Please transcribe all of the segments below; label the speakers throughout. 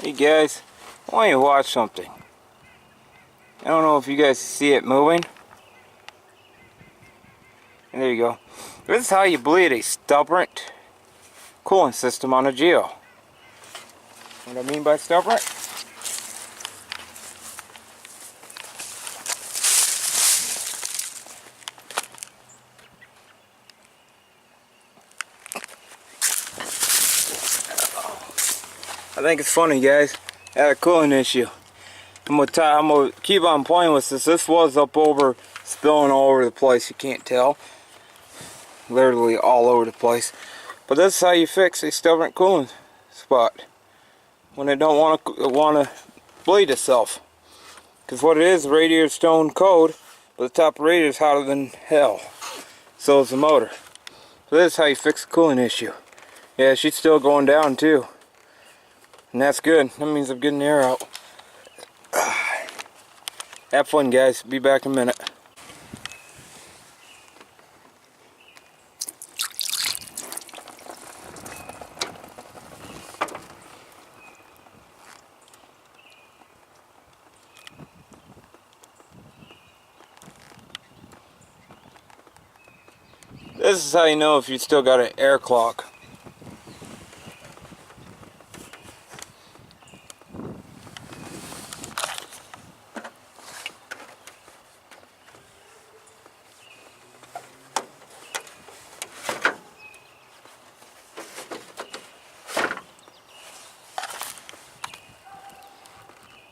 Speaker 1: Hey guys, I want you to watch something. I don't know if you guys see it moving. And there you go. This is how you bleed a stubborn coolant system on a Geo. What I mean by stubborn? I think it's funny, guys. I had a coolant issue. I'm gonna keep on playing with this. This was up over, spilling all over the place. You can't tell. Literally all over the place. But this is how you fix a stubborn coolant spot when it don't want to bleed itself. Because what it is, the radiator stone cold, but the top of the radiator is hotter than hell. So is the motor. So this is how you fix the coolant issue. Yeah, she's still going down too. And that's good. That means I'm getting the air out. Have fun, guys. Be back in a minute. This is how you know if you still got an air clock.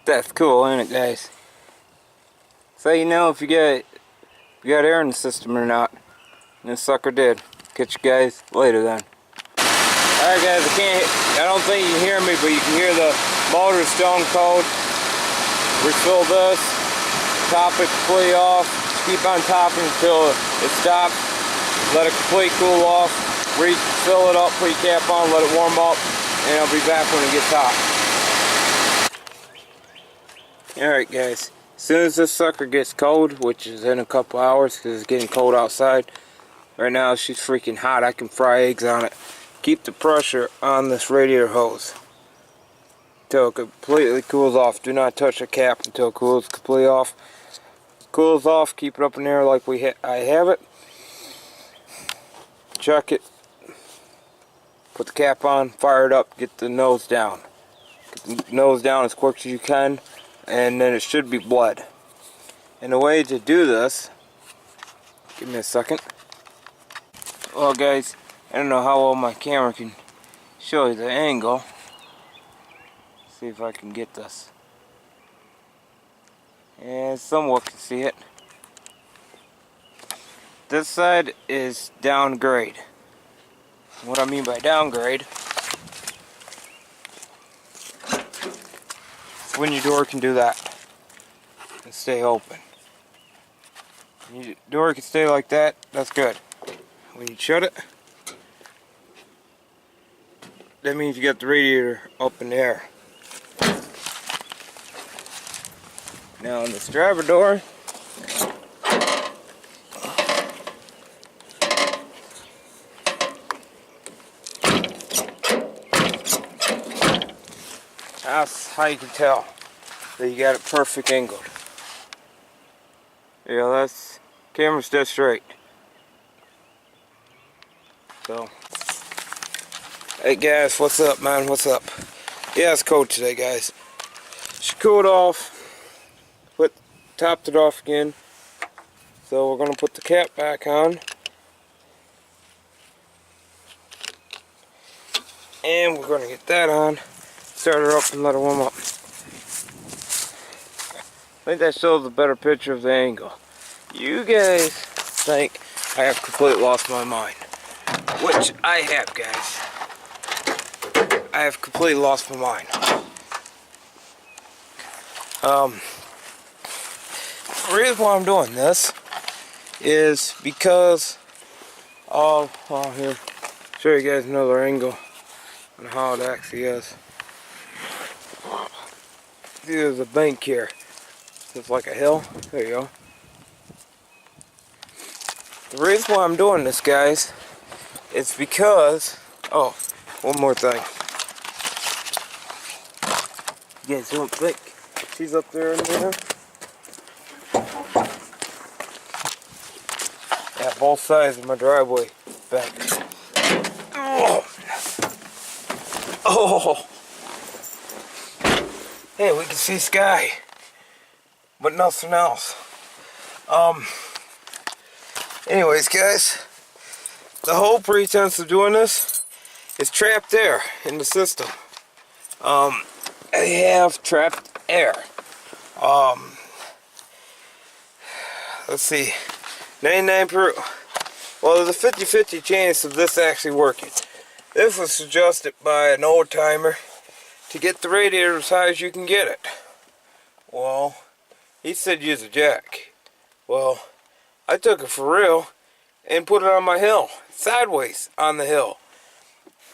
Speaker 1: That's cool, ain't it, guys? So you know if you got air in the system or not. And this sucker did. Catch you guys later then. Alright guys, I don't think you can hear me, but you can hear the motor stone cold. Refill this, top it completely off, keep on topping until it stops. Let it completely cool off, refill it up, put your cap on, let it warm up, and I'll be back when it gets hot. Alright guys, as soon as this sucker gets cold, which is in a couple hours because it's getting cold outside, right now she's freaking hot. I can fry eggs on it. Keep the pressure on this radiator hose until it completely cools off. Do not touch the cap until it cools completely off. Cools off, keep it up in there like I have it. Check it. Put the cap on, fire it up, get the nose down. Get the nose down as quick as you can. And then it should be bled. And the way to do this, give me a second. Well guys, I don't know how well my camera can show you the angle. See if I can get this. And somewhat can see it. This side is downgrade. What I mean by downgrade, when your door can do that and stay open. When your door can stay like that, that's good. When you shut it, that means you got the radiator up in the air. Now on this driver door, that's how you can tell that you got it perfect angled. Yeah, that's camera's dead straight. So, hey guys, what's up, man? What's up? Yeah, it's cold today, guys. She cooled off, topped it off again. So we're gonna put the cap back on. And we're gonna get that on. Start her up and let her warm up. I think that shows a better picture of the angle. You guys think I have completely lost my mind, which I have, guys. I have completely lost my mind. The reason why I'm doing this is because of, here, show you guys another angle on how it actually is. There's a bank here. It's like a hill. There you go. The reason why I'm doing this, guys, is because, oh, one more thing. You guys don't think she's up there in there? Yeah, both sides of my driveway back. Oh! Oh! Hey, we can see sky, but nothing else. Anyways, guys, the whole pretense of doing this is trapped air in the system. I have trapped air. Let's see, 99%. Well, there's a 50-50 chance of this actually working. This was suggested by an old timer to get the radiator as high as you can get it. Well, he said use a jack. Well, I took it for real and put it on my hill, sideways on the hill.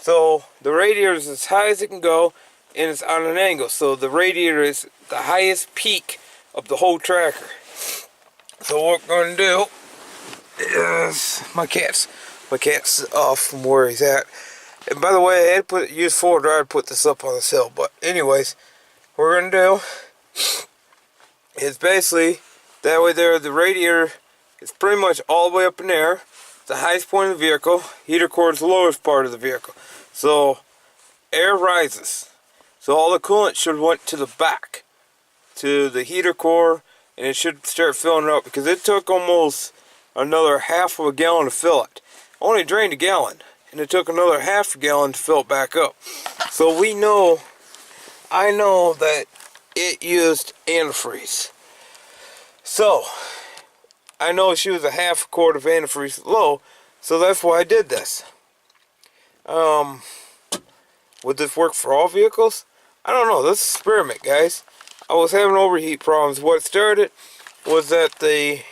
Speaker 1: So the radiator is as high as it can go, and it's on an angle. So the radiator is the highest peak of the whole tracker. So what we're going to do is, my cat's off from where he's at. And by the way, I had to use 4-wheel to put this up on this hill. But anyways, what we're going to do is basically, that way there, the radiator is pretty much all the way up in there. The highest point of the vehicle. Heater core is the lowest part of the vehicle. So air rises. So all the coolant should went to the back, to the heater core, and it should start filling up, because it took almost another half of a gallon to fill it. Only drained a gallon, and it took another half a gallon to fill it back up. So I know that it used antifreeze. So I know she was a half a quart of antifreeze low, so that's why I did this. Would this work for all vehicles? I don't know. This is an experiment, guys. I was having overheat problems. What started was that the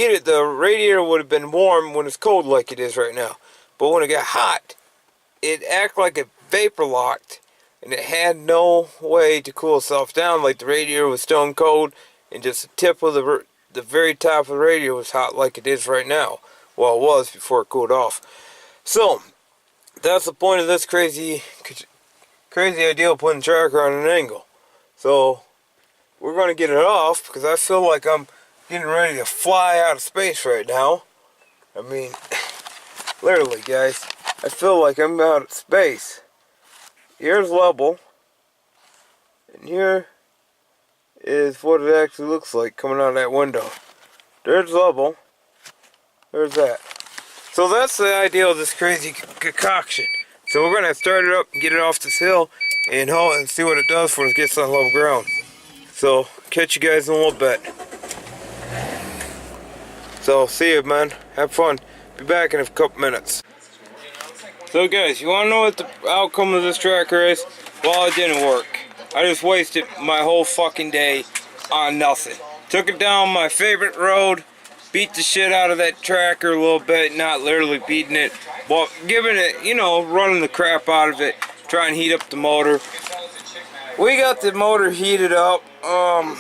Speaker 1: radiator would have been warm when it's cold like it is right now. But when it got hot, it acted like it vapor locked, and it had no way to cool itself down. Like the radiator was stone cold, and just the tip of the very top of the radiator was hot like it is right now. Well, it was before it cooled off. So that's the point of this crazy idea of putting the tracker on an angle. So we're going to get it off, because I feel like I'm getting ready to fly out of space right now. I mean, literally, guys, I feel like I'm out of space. Here's level, and here is what it actually looks like coming out of that window. There's level. There's that. So that's the idea of this crazy concoction. So we're going to start it up and get it off this hill and haul it and see what it does when it gets on level ground. So catch you guys in a little bit. So see you, man. Have fun. Be back in a couple minutes. So guys, you want to know what the outcome of this tracker is? Well, it didn't work. I just wasted my whole fucking day on nothing. Took it down my favorite road, beat the shit out of that tracker a little bit, not literally beating it, but giving it, you know, running the crap out of it, trying to heat up the motor. We got the motor heated up.
Speaker 2: You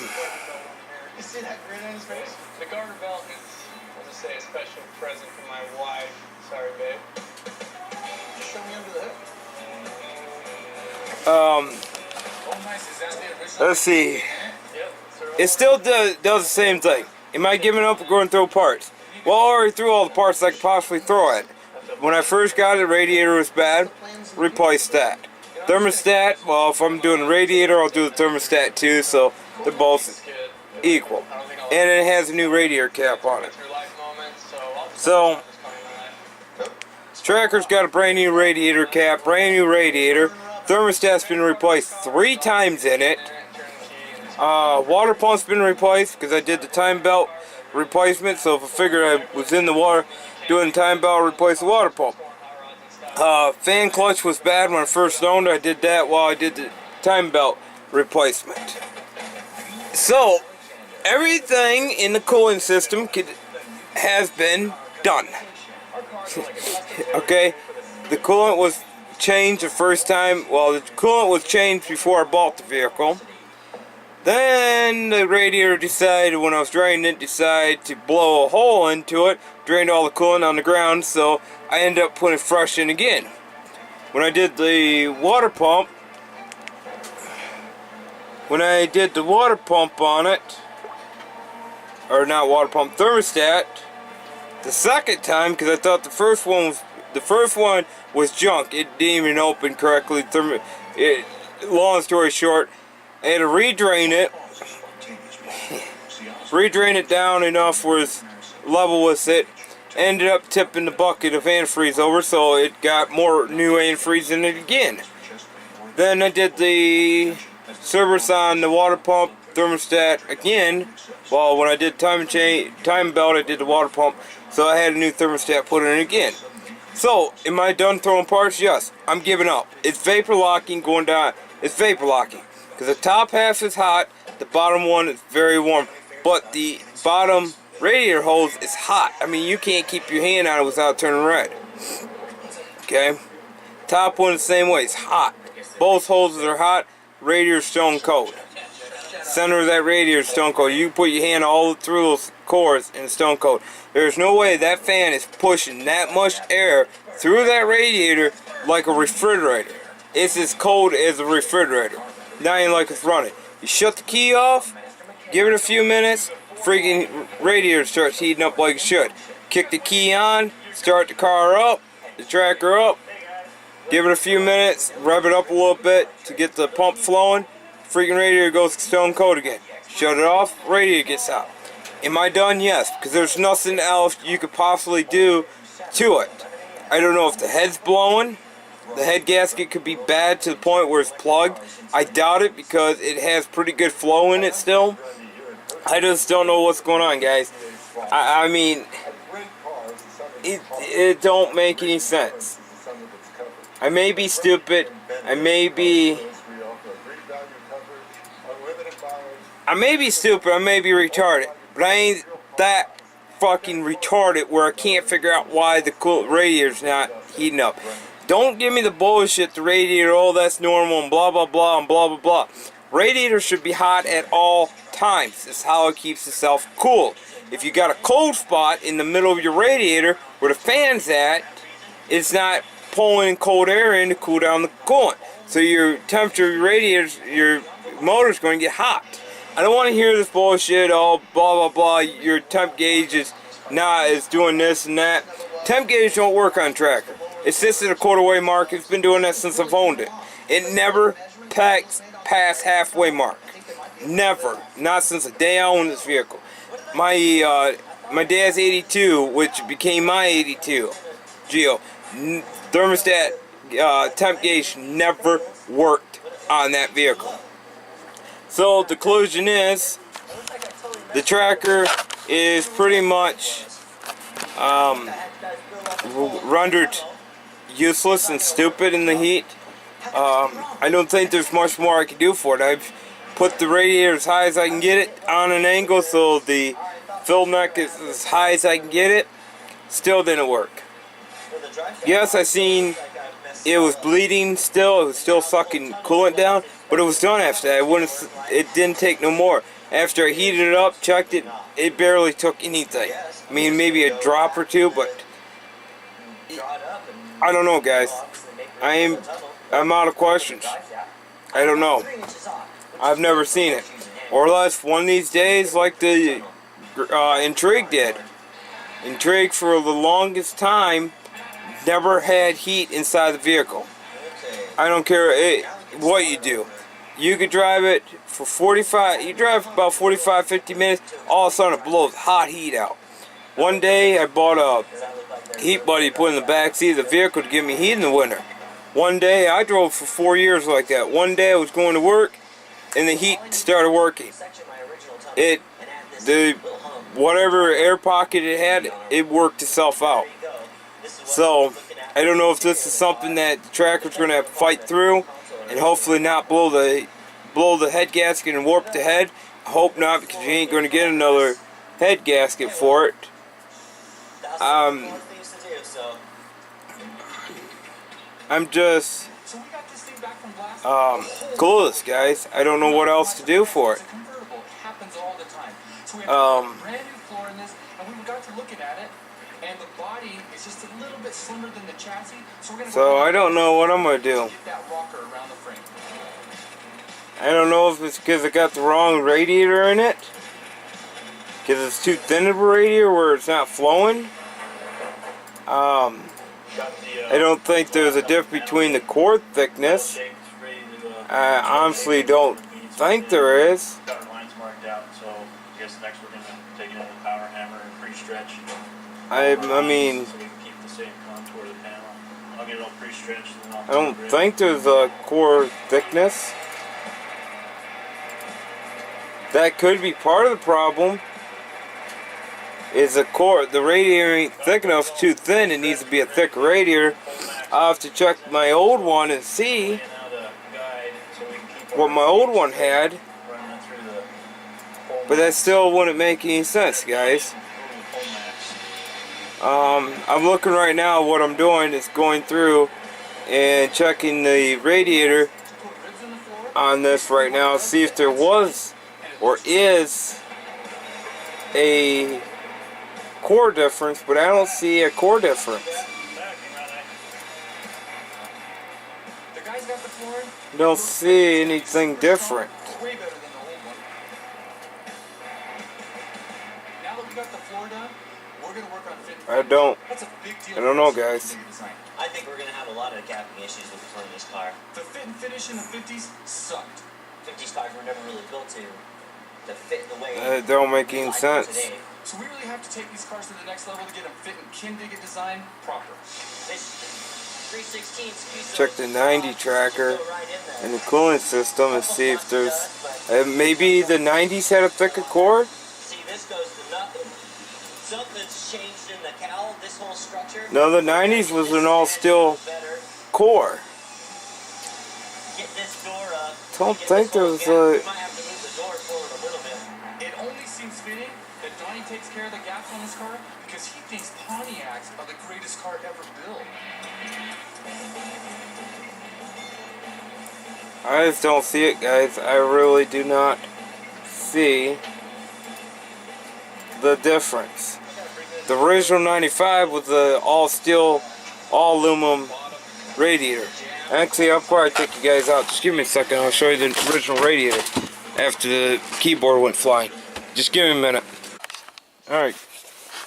Speaker 2: see that grin on his face? The garter belt is, I'll just say, a special present for my wife. Sorry, babe. Just show me under the hood. Oh, nice. Is that the original?
Speaker 1: Let's see.
Speaker 2: Yep.
Speaker 1: It still does the same thing. Am I giving up or going to throw parts? Well, I already threw all the parts I could possibly throw at it. When I first got it, the radiator was bad. Replaced that. Thermostat, well, if I'm doing the radiator, I'll do the thermostat too, so they're both equal. And it has a new radiator cap on it. So, tracker's got a brand new radiator cap, brand new radiator. Thermostat's been replaced 3 times in it. Water pump's been replaced because I did the time belt replacement, so if I figured I was in the water doing time belt, replace the water pump. Fan clutch was bad when I first owned it. I did that while I did the time belt replacement. So everything in the cooling system has been done. Okay, the coolant was changed the first time. Well, the coolant was changed before I bought the vehicle. Then the radiator decided, when I was draining it, decided to blow a hole into it, drained all the coolant on the ground, so I ended up putting it fresh in again. When I did the water pump, when I did the water pump on it, or not water pump, thermostat, the second time, because I thought the first one was junk. It didn't even open correctly. Long story short, I had to redrain it down enough where it's level with it. Ended up tipping the bucket of antifreeze over, so it got more new antifreeze in it again. Then I did the service on the water pump thermostat again. Well, when I did time belt, I did the water pump, so I had a new thermostat put in again. So, am I done throwing parts? Yes. I'm giving up. It's vapor locking going down. It's vapor locking. Because the top half is hot, the bottom one is very warm. But the bottom radiator hose is hot. I mean, you can't keep your hand on it without turning red. Okay? Top one the same way. It's hot. Both hoses are hot. Radiator stone cold. Center of that radiator is stone cold. You put your hand all through those cores in stone cold. There's no way that fan is pushing that much air through that radiator like a refrigerator. It's as cold as a refrigerator. Not even like it's running. You shut the key off, give it a few minutes, freaking radiator starts heating up like it should. Kick the key on, start the car up, the tracker up, give it a few minutes, rev it up a little bit to get the pump flowing, freaking radiator goes stone cold again. Shut it off, radiator gets out. Am I done? Yes, because there's nothing else you could possibly do to it. I don't know if the head's blowing. The head gasket could be bad to the point where it's plugged. I doubt it because it has pretty good flow in it still. I just don't know what's going on, guys. I mean, it don't make any sense. I may be stupid. I may be stupid. I may be retarded. But I ain't that fucking retarded where I can't figure out why the radiator's not heating up. Don't give me the bullshit, the radiator, oh, that's normal, and blah, blah, blah, and blah, blah, blah. Radiator should be hot at all times. It's how it keeps itself cool. If you got a cold spot in the middle of your radiator where the fan's at, it's not pulling cold air in to cool down the coolant. So your temperature of your radiators, your motor's going to get hot. I don't want to hear this bullshit, oh, blah, blah, blah, your temp gauge is doing this and that. Temp gauge don't work on tracker. It sits at a quarter-way mark. It's been doing that since I've owned it. It never past halfway mark. Never. Not since the day I owned this vehicle. My dad's 82, which became my 82, Geo. Thermostat temp gauge never worked on that vehicle. So the conclusion is, the tracker is pretty much rendered useless and stupid in the heat. I don't think there's much more I can do for it. I've put the radiator as high as I can get it on an angle so the fill neck is as high as I can get it. Still didn't work. Yes, I seen it was bleeding still. It was still sucking coolant down, but it was done after that. It didn't take no more. After I heated it up, checked it, it barely took anything. I mean, maybe a drop or two, but I don't know, guys. I'm out of questions. I don't know. I've never seen it. Or unless one of these days, like the Intrigue did. Intrigue for the longest time never had heat inside the vehicle. I don't care what you do. You could drive it for about 45, 50 minutes, all of a sudden it blows hot heat out. One day I bought a heat buddy to put in the back seat of the vehicle to give me heat in the winter. One day I drove for 4 years like that. One day I was going to work and the heat started working. Whatever air pocket it had, it worked itself out. So I don't know if this is something that the tracker's going to have to fight through and hopefully not blow the head gasket and warp the head. I hope not, because you ain't going to get another head gasket for it. I'm just clueless, guys. I don't know what else to do for it. So I don't know what I'm going to do. I don't know if it's because I got the wrong radiator in it. Because it's too thin of a radiator where it's not flowing. I don't think there's a difference between the core thickness. I honestly don't think there is.
Speaker 3: Got our lines marked out, so I guess next we're gonna take it in the power hammer and pre-stretch.
Speaker 1: I mean,
Speaker 3: So we can keep the same contour of the panel. I'll get it all pre-stretched and then
Speaker 1: I don't think there's a core thickness. That could be part of the problem. Is the radiator ain't thick enough, it's too thin, it needs to be a thicker radiator. I'll have to check my old one and see what my old one had. But that still wouldn't make any sense, guys. I'm looking right now, what I'm doing is going through and checking the radiator on this right now, see if there was or is a core difference, but I don't see a core difference. Don't see anything different.
Speaker 2: Way better than the old one. Now that we got the floor done, we're gonna work on fit.
Speaker 1: I don't know, guys.
Speaker 4: I think we're gonna have a lot of gapping issues with the front of this car.
Speaker 2: The fit and finish in the 50s sucked.
Speaker 4: 50s cars were never really built to fit the way.
Speaker 1: It don't make any sense.
Speaker 4: Today.
Speaker 2: So we really have to take these cars to the next level to get them fit and kin to get designed proper.
Speaker 4: This 316
Speaker 1: Check the 90 tracker and the cooling system and see if there's maybe the 90s had a thicker core.
Speaker 4: See, this goes to nothing. Something's changed in the cowl. This whole structure.
Speaker 1: No, the 90s was an all steel core.
Speaker 4: Get this door up.
Speaker 1: Don't think there was a.
Speaker 2: It only seems fitting that Donnie takes care of the gaps on this car because he thinks Pontiacs are the greatest car ever built.
Speaker 1: I just don't see it, guys. I really do not see the difference. The original 95 was the all steel, all aluminum radiator. Actually, I'll probably take you guys out. Just give me a second. I'll show you the original radiator after the keyboard went flying. Just give me a minute. Alright,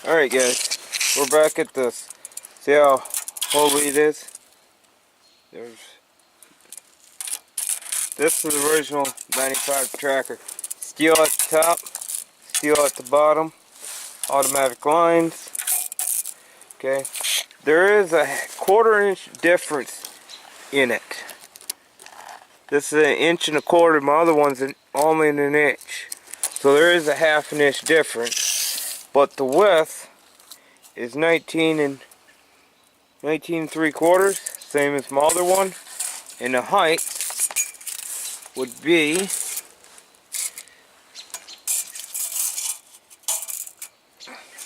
Speaker 1: guys. We're back at this. See how holy it is? This is the original 95 tracker. Steel at the top, steel at the bottom, automatic lines. Okay, there is a 1/4 inch difference in it. This is 1 1/4 inch. My other one's only 1 inch. So there is a 1/2 inch difference. But the width is 19 3/4, same as my other one, and the height would be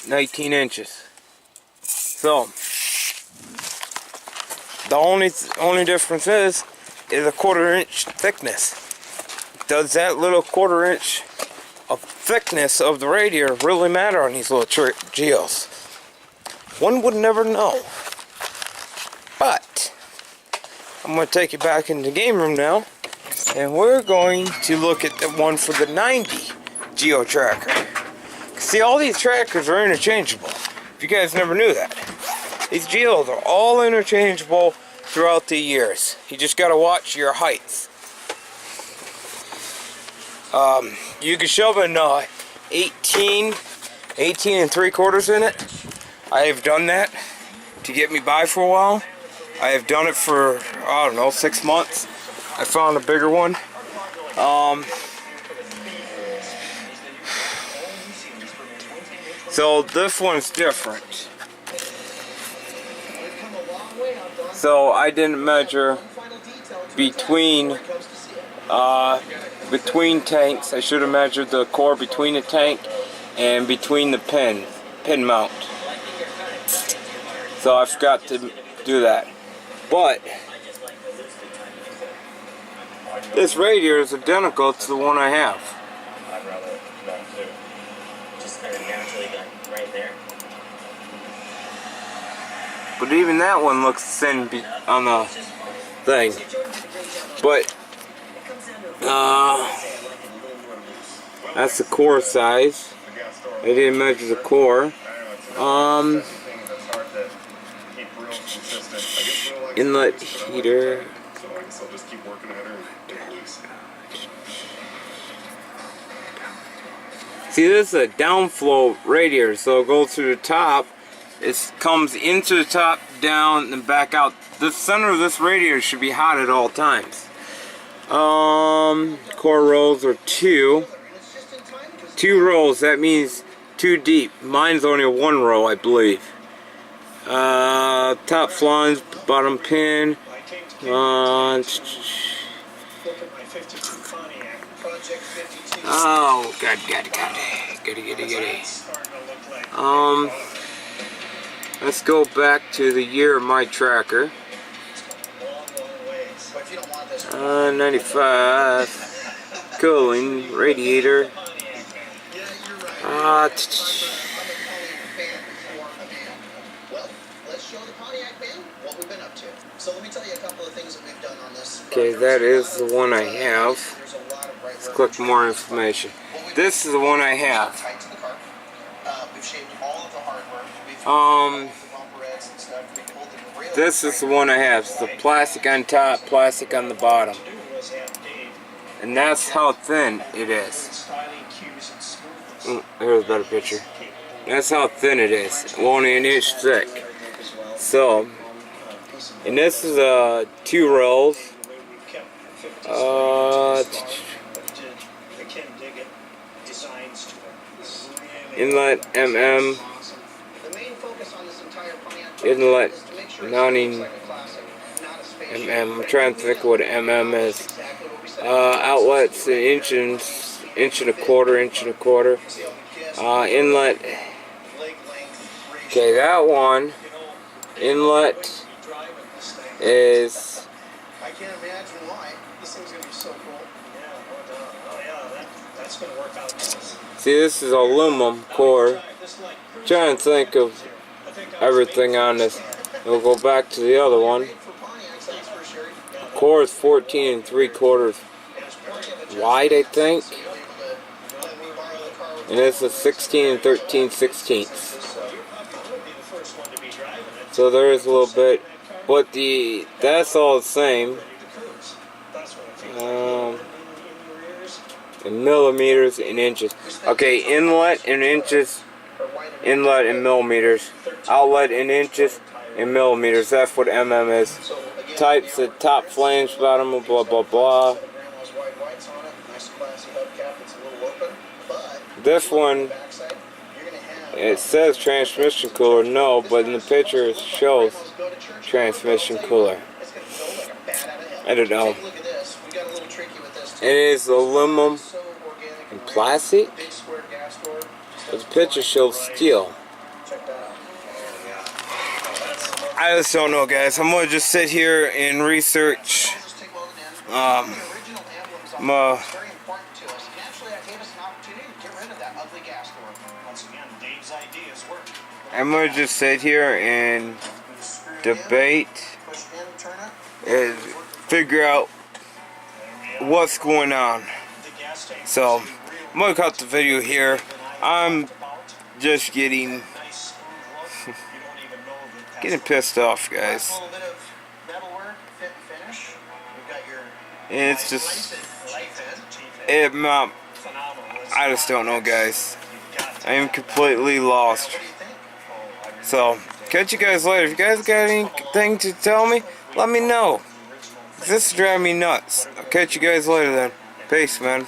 Speaker 1: 19 inches. So the only difference is a 1/4 inch thickness. Does that little 1/4 inch of thickness of the radiator really matter on these little Geos? One would never know. But I'm going to take you back into the game room now, and we're going to look at the one for the 90 Geo tracker. See, all these trackers are interchangeable. If you guys never knew that. These Geos are all interchangeable throughout the years. You just got to watch your heights. You can shove an 18 3/4 in it. I have done that to get me by for a while. I have done it for, I don't know, 6 months. I found a bigger one. So this one's different. So I didn't measure between tanks. I should have measured the core between the tank and between the pin mount. So I forgot to do that. But this radiator is identical to the one I have.
Speaker 3: I'd rather not do.
Speaker 4: Just kind of naturally got right there.
Speaker 1: But even that one looks thin on the thing. But That's the core size. They didn't measure the core. Inlet heater. See, this is a downflow radiator, so it goes through the top. It comes into the top, down, and back out. The center of this radiator should be hot at all times. Core rolls are 2. 2 rows, that means 2 deep. Mine's only a 1 row, I believe. Top flange, bottom pin. Oh, God. Let's go back to the year of my tracker. 95. Cooling, radiator. Okay, that is the one I have. Let's click more information. This is the one I have. This is the one I have. It's the plastic on top, plastic on the bottom. And that's how thin it is. Here's a better picture. That's how thin it is. Only an inch thick. So, and this is 2 rolls. Inlet inlet mounting I'm trying to think what is. Outlets an inch and a quarter. Inlet. Okay, that one inlet is.
Speaker 2: I can't imagine why. This thing's gonna be so cool. That's gonna work out.
Speaker 1: See, this is aluminum core. Trying to think of everything on this. We'll go back to the other one. Core is 14 3/4 wide, I think. And this is 16 13/16. So there is a little bit, but that's all the same. In millimeters and inches. Okay, inlet in inches, inlet in millimeters, outlet in inches and millimeters. That's what mm is. Types of top flange, bottom, blah blah blah. This one, it says transmission cooler, no, but in the picture it shows transmission cooler. I don't know. It is aluminum and plastic, but the picture shows steel. I just don't know, guys. I'm gonna just sit here and research. I'm gonna just sit here and debate and figure out what's going on. So I'm gonna cut the video here. I'm just getting pissed off, guys. And it's just I just don't know, guys. I am completely lost. So catch you guys later. If you guys got anything to tell me, let me know. This is driving me nuts. I'll catch you guys later then. Peace, man.